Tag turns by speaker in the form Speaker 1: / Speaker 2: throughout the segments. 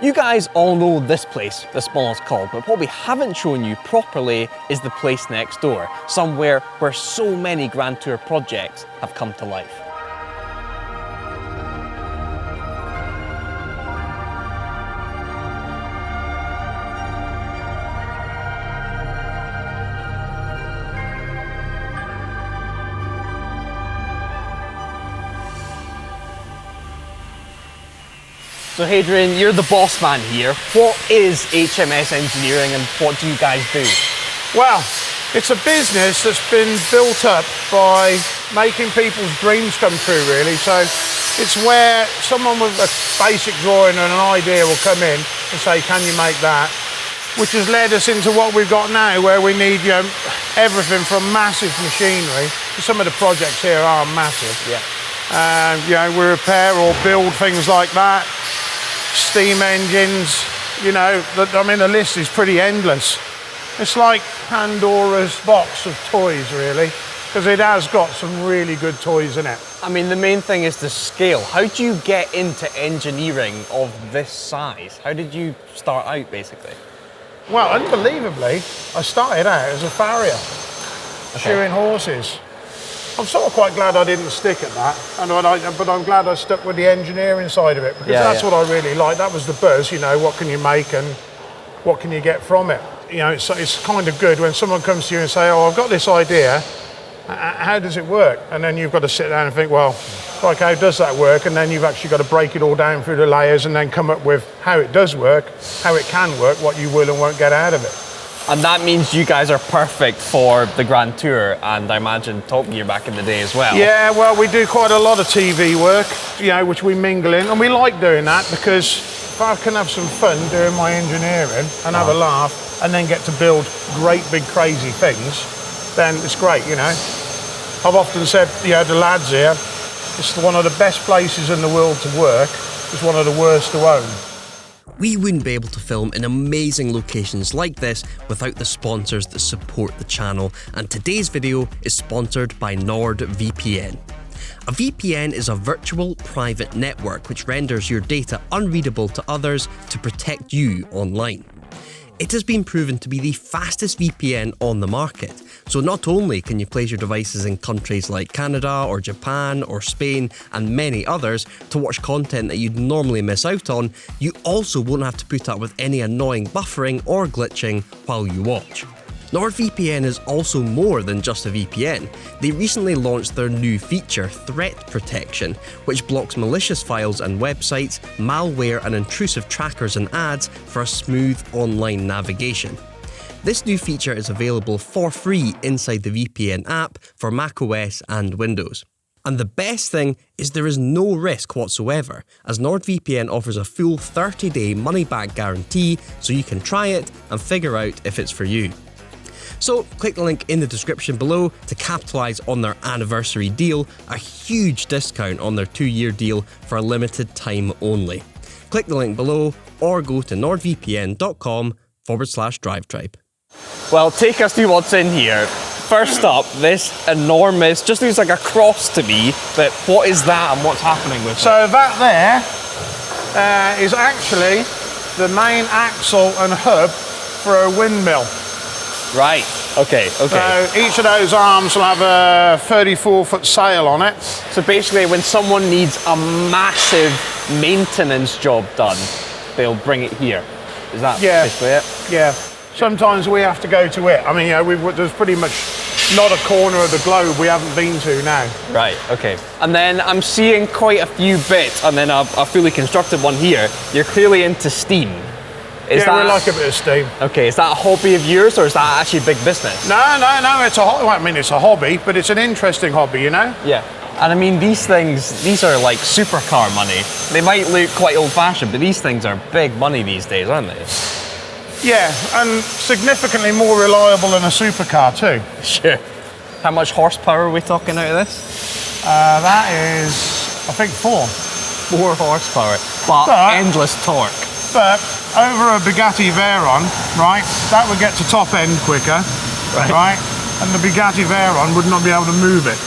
Speaker 1: You guys all know this place, the Smallest Cog, but what we haven't shown you properly is the place next door, somewhere where so many Grand Tour projects have come to life. So Hadrian, you're the boss man here. What is HMS Engineering and what do you guys do?
Speaker 2: Well, it's a business that's been built up by making people's dreams come true, really. So it's where someone with a basic drawing and an idea will come in and say, can you make that? Which has led us into what we've got now, where we need everything from massive machinery. Some of the projects here are massive.
Speaker 1: Yeah.
Speaker 2: We repair or build things like that. Steam engines, the list is pretty endless. It's like Pandora's box of toys, really, because it has got some really good toys in it.
Speaker 1: I mean, the main thing is the scale. How do you get into engineering of this size? How did you start out, basically?
Speaker 2: Well, unbelievably, I started out as a farrier, shoeing horses. I'm sort of quite glad I didn't stick at that, but I'm glad I stuck with the engineering side of it, because that's what I really like. That was the buzz, what can you make and what can you get from it? It's kind of good when someone comes to you and say, oh, I've got this idea, how does it work? And then you've got to sit down and think, well, like, how does that work? And then you've actually got to break it all down through the layers and then come up with how it does work, how it can work, what you will and won't get out of it.
Speaker 1: And that means you guys are perfect for the Grand Tour and I imagine Top Gear back in the day as well.
Speaker 2: Yeah, well, we do quite a lot of TV work, which we mingle in, and we like doing that because if I can have some fun doing my engineering and have a laugh and then get to build great big crazy things, then it's great, I've often said, the lads here, it's one of the best places in the world to work, it's one of the worst to own.
Speaker 3: We wouldn't be able to film in amazing locations like this without the sponsors that support the channel, and today's video is sponsored by NordVPN. A VPN is a virtual private network which renders your data unreadable to others to protect you online. It has been proven to be the fastest VPN on the market, so not only can you place your devices in countries like Canada or Japan or Spain and many others to watch content that you'd normally miss out on, you also won't have to put up with any annoying buffering or glitching while you watch. NordVPN is also more than just a VPN. They recently launched their new feature, Threat Protection, which blocks malicious files and websites, malware and intrusive trackers and ads for a smooth online navigation. This new feature is available for free inside the VPN app for macOS and Windows. And the best thing is there is no risk whatsoever, as NordVPN offers a full 30-day money-back guarantee so you can try it and figure out if it's for you. So click the link in the description below to capitalise on their anniversary deal, a huge discount on their 2-year deal for a limited time only. Click the link below or go to nordvpn.com/drivetribe.
Speaker 1: Well, take us through what's in here. First up, this enormous, just looks like a cross to me, but what is that and what's happening with it?
Speaker 2: So that there is actually the main axle and hub for a windmill.
Speaker 1: Right, okay.
Speaker 2: So each of those arms will have a 34-foot sail on it.
Speaker 1: So basically when someone needs a massive maintenance job done, they'll bring it here. Is that basically it?
Speaker 2: Yeah. Sometimes we have to go to it. I mean, there's pretty much not a corner of the globe we haven't been to now.
Speaker 1: Right, okay. And then I'm seeing quite a few bits, and then a fully constructed one here. You're clearly into steam.
Speaker 2: We like a bit of steam.
Speaker 1: Okay, is that a hobby of yours, or is that actually big business?
Speaker 2: No, it's it's a hobby, but it's an interesting hobby,
Speaker 1: Yeah. And I mean, these are like supercar money. They might look quite old-fashioned, but these things are big money these days, aren't they?
Speaker 2: Yeah, and significantly more reliable than a supercar too.
Speaker 1: Sure. How much horsepower are we talking out of this?
Speaker 2: That is, I think 4.
Speaker 1: 4 horsepower, but endless torque.
Speaker 2: But over a Bugatti Veyron, right, that would get to top end quicker, right? And the Bugatti Veyron would not be able to move it,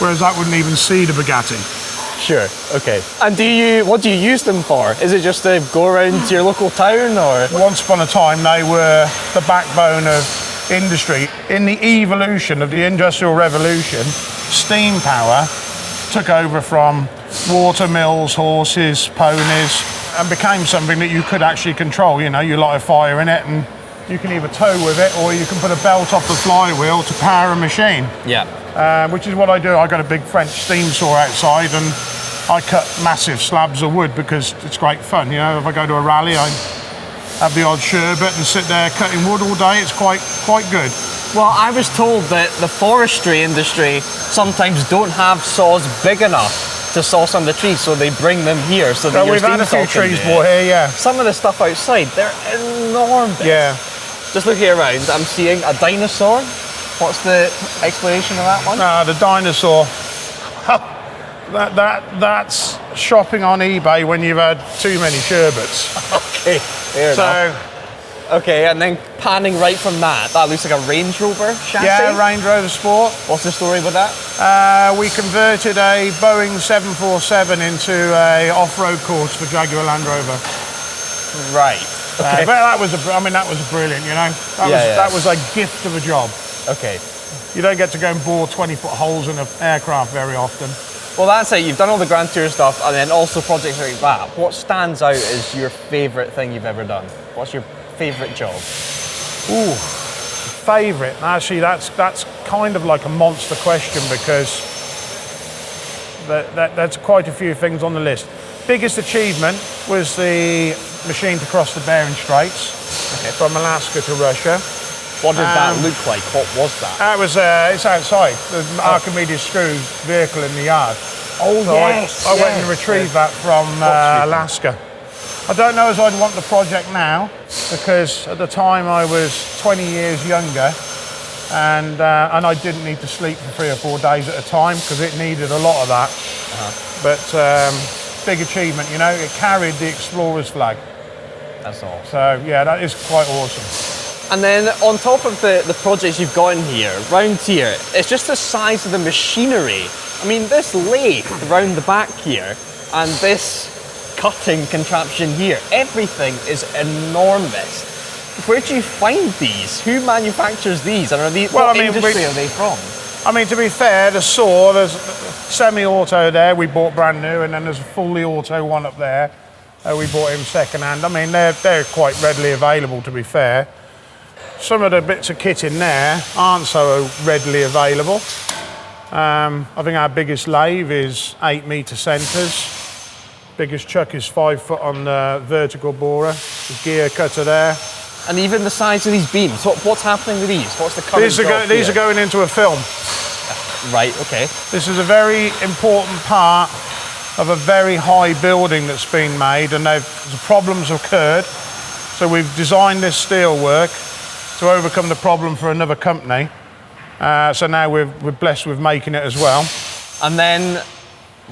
Speaker 2: whereas that wouldn't even see the Bugatti.
Speaker 1: Sure, okay. And what do you use them for? Is it just to go around to your local town, or?
Speaker 2: Once upon a time, they were the backbone of industry. In the evolution of the Industrial Revolution, steam power took over from water mills, horses, ponies, and became something that you could actually control. You know, you light a fire in it and you can either tow with it or you can put a belt off the flywheel to power a machine.
Speaker 1: Yeah.
Speaker 2: Which is what I do. I got a big French steam saw outside and I cut massive slabs of wood because it's great fun. You know, if I go to a rally, I have the odd sherbet and sit there cutting wood all day. It's quite good.
Speaker 1: Well, I was told that the forestry industry sometimes don't have saws big enough to saw some of the trees, so they bring them here. So that
Speaker 2: we've had a few trees brought here, yeah.
Speaker 1: Some of the stuff outside, they're enormous.
Speaker 2: Yeah.
Speaker 1: Just looking around, I'm seeing a dinosaur. What's the explanation of that one?
Speaker 2: The dinosaur. That's shopping on eBay when you've had too many sherbets.
Speaker 1: Okay, fair enough. Okay, and then panning right from that looks like a Range Rover chassis?
Speaker 2: Yeah, Range Rover Sport.
Speaker 1: What's the story with that?
Speaker 2: We converted a Boeing 747 into a off-road course for Jaguar Land Rover.
Speaker 1: Right. Okay.
Speaker 2: But that was brilliant, you know. That was a gift of a job.
Speaker 1: Okay.
Speaker 2: You don't get to go and bore 20-foot holes in an aircraft very often.
Speaker 1: Well, that's it. You've done all the Grand Tour stuff and then also projects like that. What stands out as your favourite thing you've ever done? What's your favourite job?
Speaker 2: Ooh, favourite? Actually, that's kind of like a monster question because that's quite a few things on the list. Biggest achievement was the machine to cross the Bering Straits from Alaska to Russia.
Speaker 1: What did that look like? What was that?
Speaker 2: That was it's outside the Archimedes screw vehicle in the yard.
Speaker 1: Oh
Speaker 2: so
Speaker 1: yes,
Speaker 2: I went and retrieved that from Alaska. I don't know as I'd want the project now because at the time I was 20 years younger and I didn't need to sleep for 3 or 4 days at a time because it needed a lot of that. But big achievement, you know, it carried the Explorer's flag.
Speaker 1: That's awesome.
Speaker 2: So yeah, that is quite awesome.
Speaker 1: And then on top of the projects you've got in here, round here, it's just the size of the machinery. I mean, this lathe round the back here and this cutting contraption here, everything is enormous. Where do you find these? Who manufactures these? And what industry are they from?
Speaker 2: I mean, to be fair, the saw, there's semi-auto there, we bought brand new, and then there's a fully auto one up there. We bought him second hand. I mean, they're quite readily available, to be fair. Some of the bits of kit in there aren't so readily available. I think our biggest lathe is 8 metre centres. Biggest chuck is 5 foot on the vertical borer. The gear cutter there.
Speaker 1: And even the size of these beams, what's happening with these? What's the current
Speaker 2: These are going into a film.
Speaker 1: Right, okay.
Speaker 2: This is a very important part of a very high building that's been made, and the problems occurred. So we've designed this steelwork to overcome the problem for another company. So now we're blessed with making it as well.
Speaker 1: And then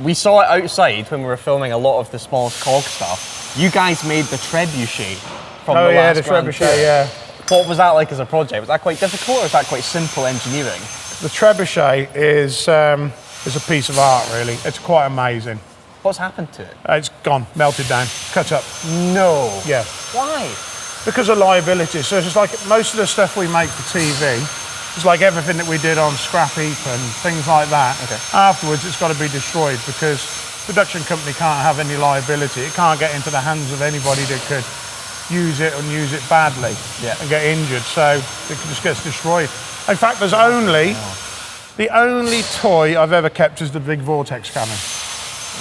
Speaker 1: we saw it outside when we were filming a lot of the Smallest Cog stuff. You guys made the trebuchet from the last
Speaker 2: the
Speaker 1: Grand
Speaker 2: trebuchet,
Speaker 1: Tour.
Speaker 2: yeah.
Speaker 1: What was that like as a project? Was that quite difficult or was that quite simple engineering?
Speaker 2: The trebuchet is a piece of art, really. It's quite amazing.
Speaker 1: What's happened to it?
Speaker 2: It's gone, melted down, cut up.
Speaker 1: No.
Speaker 2: Yeah.
Speaker 1: Why?
Speaker 2: Because of liability. So it's just like most of the stuff we make for TV, it's like everything that we did on scrap heap and things like that. Okay. Afterwards, it's got to be destroyed because the production company can't have any liability. It can't get into the hands of anybody that could use it and use it badly and get injured. So it just gets destroyed. In fact, there's the only toy I've ever kept is the big Vortex Cannon.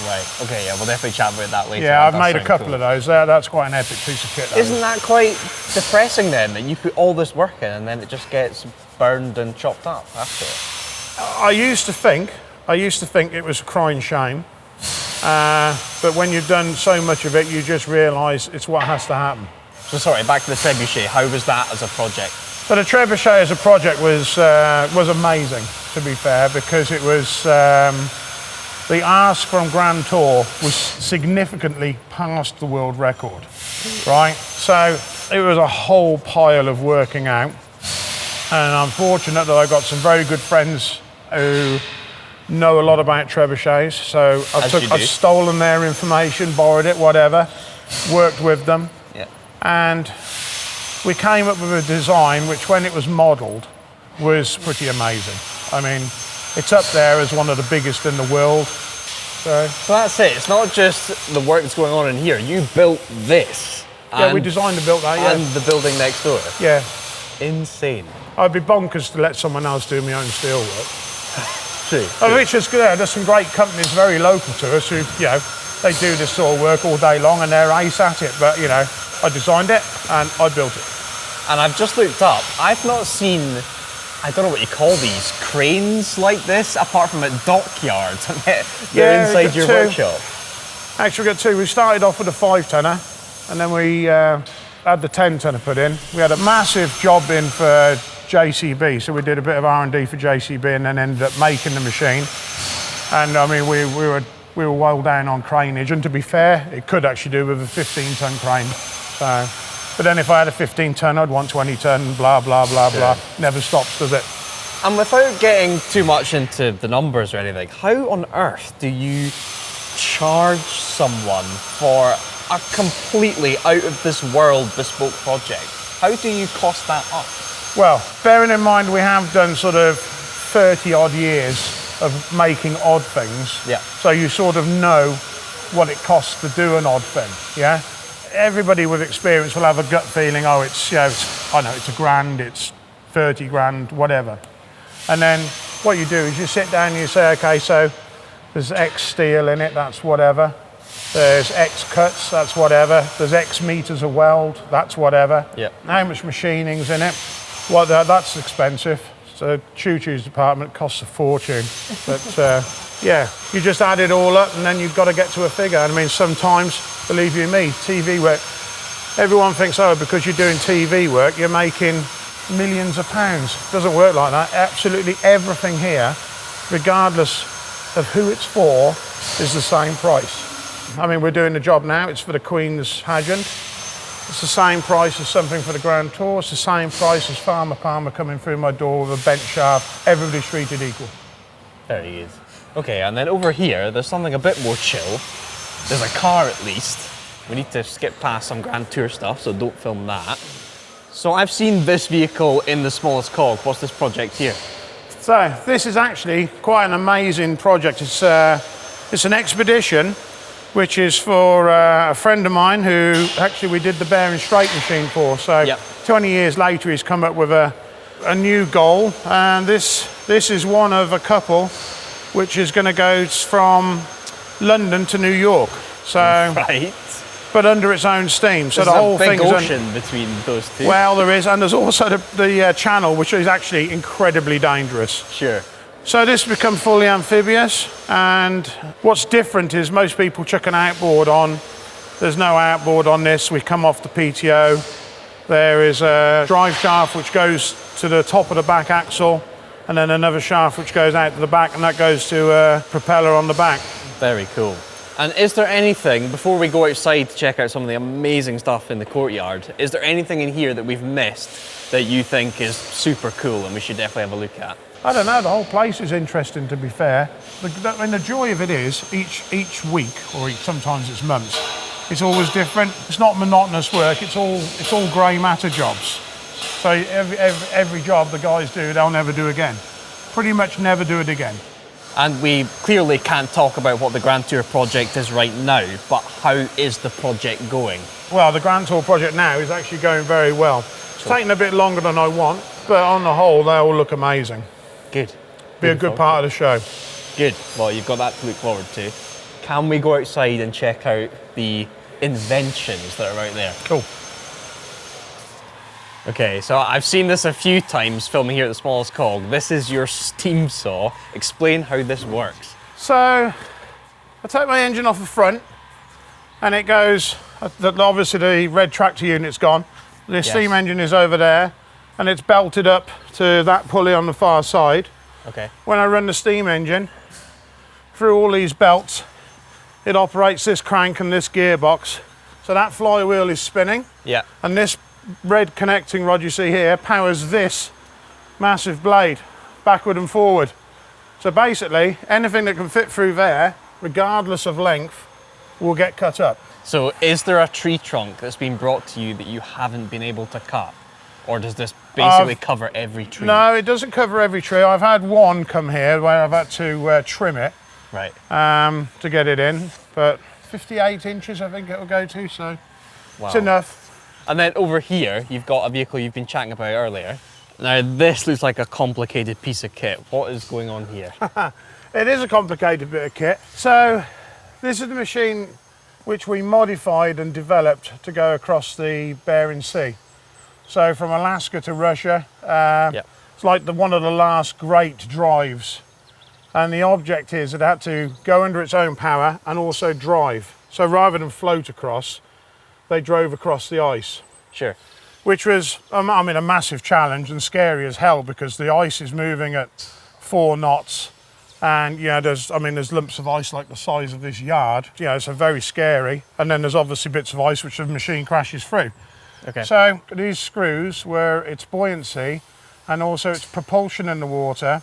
Speaker 1: Right, okay, yeah, we'll definitely chat about that later.
Speaker 2: Yeah, I've made a couple of those. That's quite an epic piece of kit.
Speaker 1: Isn't that quite depressing then, that you put all this work in and then it just gets burned and chopped up after it?
Speaker 2: I used to think it was a crying shame. But when you've done so much of it, you just realise it's what has to happen.
Speaker 1: So sorry, back to the trebuchet, how was that as a project?
Speaker 2: So the trebuchet as a project was amazing, to be fair, because it was, the ask from Grand Tour was significantly past the world record, right? So it was a whole pile of working out. And I'm fortunate that I got some very good friends who know a lot about trebuchets, so I've stolen their information, borrowed it, whatever, worked with them, and we came up with a design which, when it was modelled, was pretty amazing. I mean, it's up there as one of the biggest in the world. So
Speaker 1: that's it. It's not just the work that's going on in here. You built this.
Speaker 2: Yeah, we designed and built that,
Speaker 1: and the building next door.
Speaker 2: Yeah.
Speaker 1: Insane.
Speaker 2: I'd be bonkers to let someone else do my own steel work.
Speaker 1: True.
Speaker 2: Which is good. There's some great companies very local to us who, you know, they do this sort of work all day long and they're ace at it. But, you know, I designed it and I built it.
Speaker 1: And I've just looked up. I've not seen, I don't know what you call these, cranes like this, apart from at dockyards. They're inside your workshop.
Speaker 2: Actually, we got two. We started off with a 5-tonner, and then we had the 10-tonner put in. We had a massive job in for JCB, so we did a bit of R&D for JCB and then ended up making the machine. And I mean, we were well down on craneage, and to be fair, it could actually do with a 15-ton crane. So, but then if I had a 15-ton, I'd want 20-ton, blah, blah, blah, blah. Never stops, does it?
Speaker 1: And without getting too much into the numbers or anything, how on earth do you charge someone for a completely out of this world bespoke project? How do you cost that up?
Speaker 2: Well, bearing in mind we have done sort of 30 odd years of making odd things, so you sort of know what it costs to do an odd thing, yeah? Everybody with experience will have a gut feeling, oh, it's, you know, I know, it's $1,000, it's 30 grand, whatever. And then what you do is you sit down and you say, okay, so there's X steel in it, that's whatever. There's X cuts, that's whatever. There's X meters of weld, that's whatever. How much machining's in it? Well, that's expensive. So Choo-Choo's department costs a fortune. But yeah, you just add it all up and then you've got to get to a figure. I mean, sometimes, believe you me, TV work, everyone thinks, oh, because you're doing TV work, you're making millions of pounds. It doesn't work like that. Absolutely everything here, regardless of who it's for, is the same price. I mean, we're doing the job now, it's for the Queen's pageant. It's the same price as something for the Grand Tour. It's the same price as Farmer Palmer coming through my door with a bent shaft. Everybody's treated equal.
Speaker 1: There he is. Okay, and then over here, there's something a bit more chill. There's a car at least. We need to skip past some Grand Tour stuff, so don't film that. So I've seen this vehicle in the Smallest Cog. What's this project here?
Speaker 2: So this is actually quite an amazing project. It's an expedition which is for a friend of mine who actually we did the bearing straight machine for. So 20 years later, he's come up with a new goal, and this is one of a couple which is going to go from London to New York. So,
Speaker 1: right.
Speaker 2: But under its own steam. So
Speaker 1: there's
Speaker 2: the whole
Speaker 1: thing
Speaker 2: is
Speaker 1: a big ocean between those two.
Speaker 2: Well, there is, and there's also the channel, which is actually incredibly dangerous.
Speaker 1: Sure.
Speaker 2: So this has become fully amphibious, and what's different is most people chuck an outboard on. There's no outboard on this. We come off the PTO. There is a drive shaft which goes to the top of the back axle, and then another shaft which goes out to the back, and that goes to a propeller on the back.
Speaker 1: Very cool. And is there anything, before we go outside to check out some of the amazing stuff in the courtyard, is there anything in here that we've missed that you think is super cool and we should definitely have a look at?
Speaker 2: I don't know, the whole place is interesting, to be fair. I mean, the joy of it is each week, or sometimes it's months, it's always different. It's not monotonous work, it's all grey matter jobs. So every job the guys do, they'll never do again. Pretty much never do it again.
Speaker 1: And we clearly can't talk about what the Grand Tour project is right now, but how is the project going? Well,
Speaker 2: the Grand Tour project now is actually going very well. It's taking a bit longer than I want, but on the whole, they all look amazing.
Speaker 1: Good.
Speaker 2: Be a good part of the show.
Speaker 1: Good. Well, you've got that to look forward to. Can we go outside and check out the inventions that are out there?
Speaker 2: Cool.
Speaker 1: Okay, so I've seen this a few times filming here at the Smallest Cog. This is your steam saw. Explain how this works.
Speaker 2: So, I take my engine off the front, and it goes, obviously the red tractor unit's gone. The steam engine is over there, and it's belted up to that pulley on the far side.
Speaker 1: Okay.
Speaker 2: When I run the steam engine, through all these belts, it operates this crank and this gearbox. So that flywheel is spinning.
Speaker 1: Yeah.
Speaker 2: And this red connecting rod you see here powers this massive blade, backward and forward. So basically, anything that can fit through there, regardless of length, will get cut up.
Speaker 1: So is there a tree trunk that's been brought to you that you haven't been able to cut? Or does this basically cover every tree?
Speaker 2: No, it doesn't cover every tree. I've had one come here where I've had to trim it
Speaker 1: Right.
Speaker 2: to get it in, but 58 inches I think it'll go to, so
Speaker 1: Wow.
Speaker 2: it's enough.
Speaker 1: And then over here, you've got a vehicle you've been chatting about earlier. Now this looks like a complicated piece of kit. What is going on here?
Speaker 2: It is a complicated bit of kit. So this is the machine which we modified and developed to go across the Bering Sea. So from Alaska to Russia, it's like one of the last great drives. And the object is it had to go under its own power and also drive. So rather than float across, they drove across the ice.
Speaker 1: Sure.
Speaker 2: Which was, a massive challenge and scary as hell because the ice is moving at 4 knots. And there's lumps of ice like the size of this yard. So very scary. And then there's obviously bits of ice which the machine crashes through.
Speaker 1: Okay.
Speaker 2: So these screws were its buoyancy and also its propulsion in the water.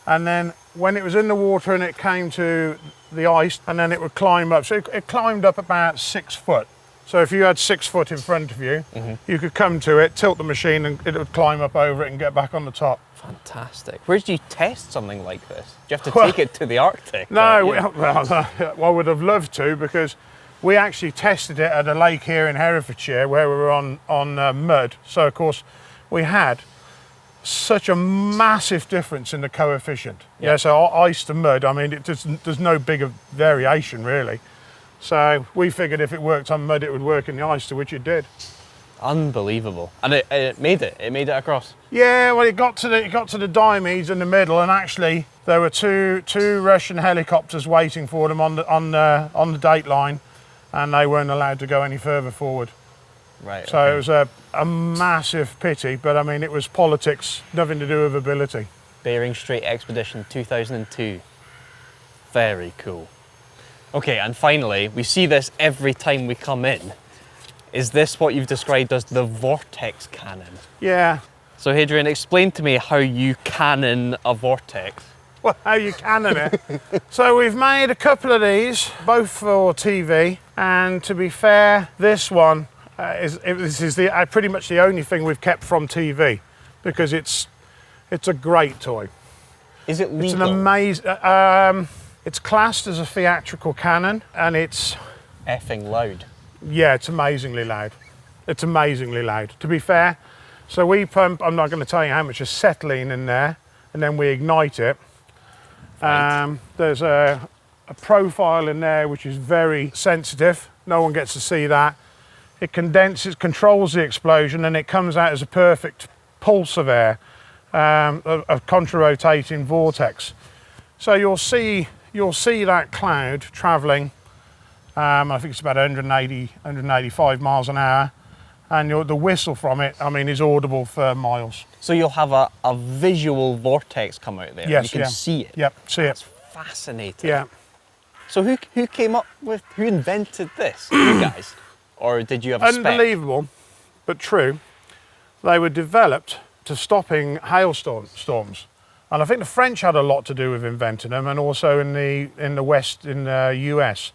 Speaker 2: And then when it was in the water and it came to the ice, and then it would climb up. So it climbed up about 6 foot. So if you had 6 foot in front of you, you could come to it, tilt the machine, and it would climb up over it and get back on the top.
Speaker 1: Fantastic. Where did you test something like this? Do you have to take it to the Arctic?
Speaker 2: No, I would have loved to, because we actually tested it at a lake here in Herefordshire where we were on mud. So of course we had such a massive difference in the coefficient. So ice to mud, there's no bigger variation really. So we figured if it worked on mud, it would work in the ice, to which it did.
Speaker 1: Unbelievable. And it made it. It made it across.
Speaker 2: Yeah, well, it got to the Diomedes in the middle, and actually there were two Russian helicopters waiting for them on the date line, and they weren't allowed to go any further forward.
Speaker 1: Right.
Speaker 2: So it was a massive pity, but it was politics, nothing to do with ability.
Speaker 1: Bering Strait Expedition 2002. Very cool. Okay, and finally, we see this every time we come in. Is this what you've described as the Vortex Cannon?
Speaker 2: Yeah.
Speaker 1: So Hadrian, explain to me how you cannon a vortex.
Speaker 2: Well, how you cannon it. So we've made a couple of these, both for TV, and to be fair, this one is pretty much the only thing we've kept from TV, because it's a great toy.
Speaker 1: Is it legal?
Speaker 2: It's an amazing. It's classed as a theatrical cannon, and it's
Speaker 1: effing loud.
Speaker 2: Yeah, it's amazingly loud. It's amazingly loud. To be fair, so we pump. I'm not going to tell you how much acetylene in there, and then we ignite it. Right. There's a profile in there which is very sensitive. No one gets to see that. It condenses, controls the explosion, and it comes out as a perfect pulse of air, a contra-rotating vortex. So you'll see that cloud travelling. I think it's about 185 miles an hour, and the whistle from it, is audible for miles.
Speaker 1: So you'll have a visual vortex come out there.
Speaker 2: Yes,
Speaker 1: you can see it.
Speaker 2: Yep, see
Speaker 1: That's
Speaker 2: it.
Speaker 1: Fascinating.
Speaker 2: Yeah.
Speaker 1: So who invented this? You guys? Or did you have a spec?
Speaker 2: Unbelievable, but true. They were developed to stopping hailstorms. And I think the French had a lot to do with inventing them, and also in the West, in the US.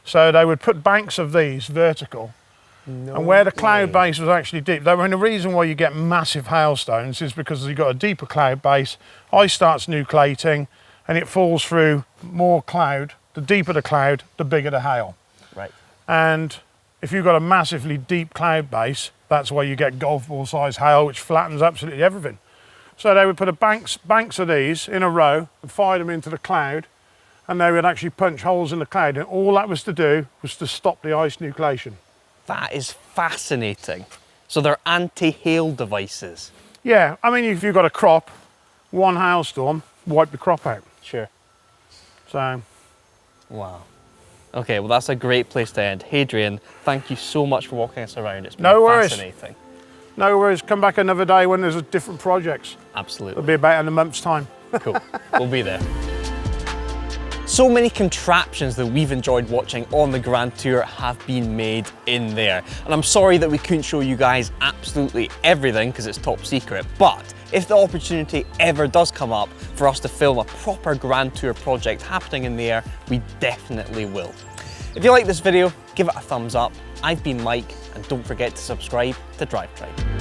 Speaker 2: So they would put banks of these vertical, and where the cloud base was actually deep. The reason why you get massive hailstones is because you've got a deeper cloud base, ice starts nucleating, and it falls through more cloud. The deeper the cloud, the bigger the hail. Right. And if you've got a massively deep cloud base, that's why you get golf ball size hail, which flattens absolutely everything. So they would put banks of these in a row and fire them into the cloud, and they would actually punch holes in the cloud, and all that was to do was to stop the ice nucleation.
Speaker 1: That is fascinating. So they're anti-hail devices.
Speaker 2: Yeah, if you've got a crop, one hailstorm, wipe the crop out.
Speaker 1: Sure.
Speaker 2: So.
Speaker 1: Wow. Okay, well that's a great place to end. Hadrian, thank you so much for walking us around. It's been fascinating.
Speaker 2: No worries, come back another day when there's different projects.
Speaker 1: Absolutely.
Speaker 2: It'll be about in a month's time.
Speaker 1: Cool, we'll be there. So many contraptions that we've enjoyed watching on the Grand Tour have been made in there. And I'm sorry that we couldn't show you guys absolutely everything because it's top secret, but if the opportunity ever does come up for us to film a proper Grand Tour project happening in the air, we definitely will. If you like this video, give it a thumbs up. I've been Mike, and don't forget to subscribe to Drive Tribe.